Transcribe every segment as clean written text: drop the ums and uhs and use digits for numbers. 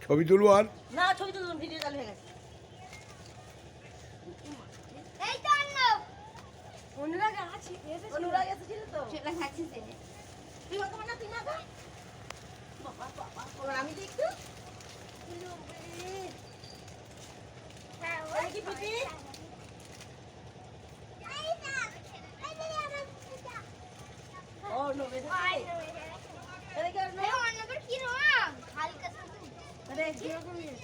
ছবি তুলবো আর না ছবি তুলুন, ভিডিও চালু হয়ে গেছে। এই তো অনুরাগ আছে, অনুরাগ এসেছিল তো। সেটা খাচ্ছি সে। তুই মাখা না, তুই মাখা। বাবা বাবা, ওর আমি দেখতো। হ্যাঁ ওই কি পিপি? ও নো বেটা। আরে কি নো? অন্যবার কি রং? হালকা সাদা। আরে কি রকম ইয়ে?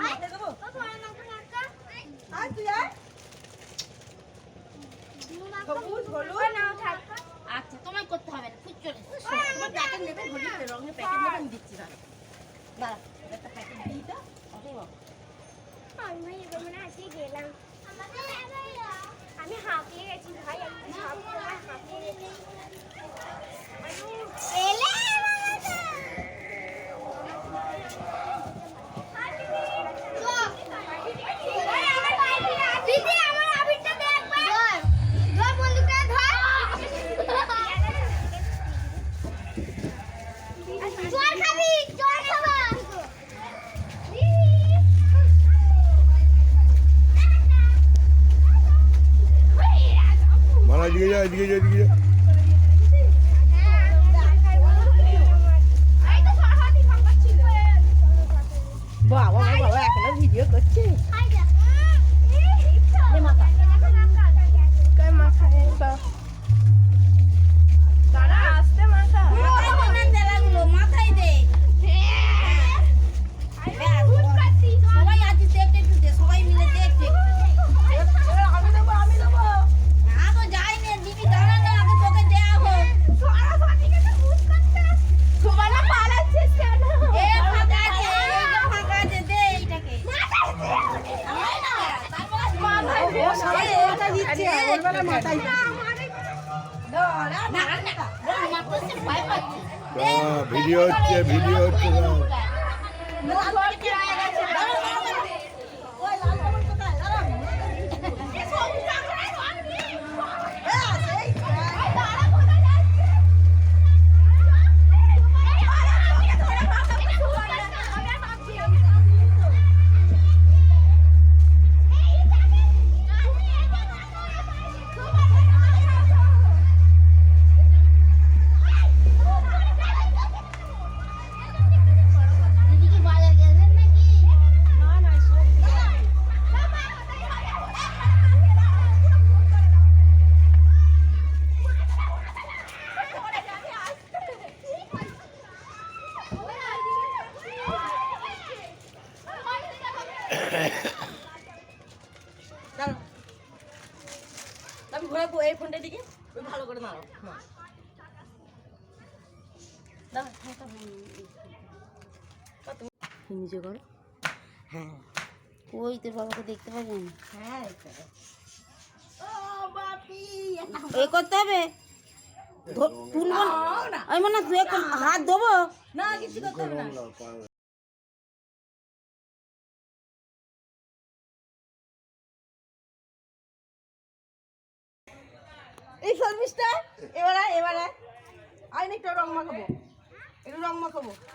মাখতে দেবো? আয় তুই আয়। সবুজ, হলুদ। আচ্ছা তোমায় করতে হবে না, খুব চলে। তোমার প্যাকেট নেবে, হলুদ রঙের প্যাকেট নেবে, আমি দিচ্ছি দাঁড়া। দাঁড়া, একটা প্যাকেট দিই তো। ওকে বাবা। আমি হাঁপিয়ে গেছি ভাই, আমি হাঁপিয়ে গেছি। মালা এদিকে যা, এদিকে যা, এদিকে যা। বাবা বাবা এখনো ভিডিও করছে। মাথায় দে। সবাই আজ দেখতে একটু দে, সবাই মিলে দেখতে। আমি দেবো, আমি দেবো। না তো যাইনি, দিদি দাঁড়া না, আগে তোকে দেয়া হোক। এ ফাঁকা আছে, এইটা ফাঁকা আছে, দে এইটাকে। ও সবাই মাথা দিচ্ছে, ওর বেলা মাথায় দিচ্ছে। ভিডিও হচ্ছে, ভিডিও হচ্ছে না। আমি ঘোরাবো এই ফোনটা দিকে, ওই ভালো করে মারো। নিজে করো। হ্যাঁ ওই তোর বাবাকে দেখতে পাবেন। হ্যাঁ ও বাপি, এই করতে হবে, তুলবো না। আমি মনে হয় তুই হাত দেবো। না কিছু করতে হবে না। এই সার্ভিসটা এবারে আয় না, একটু রং মাখাবো, একটু রং মাখাবো।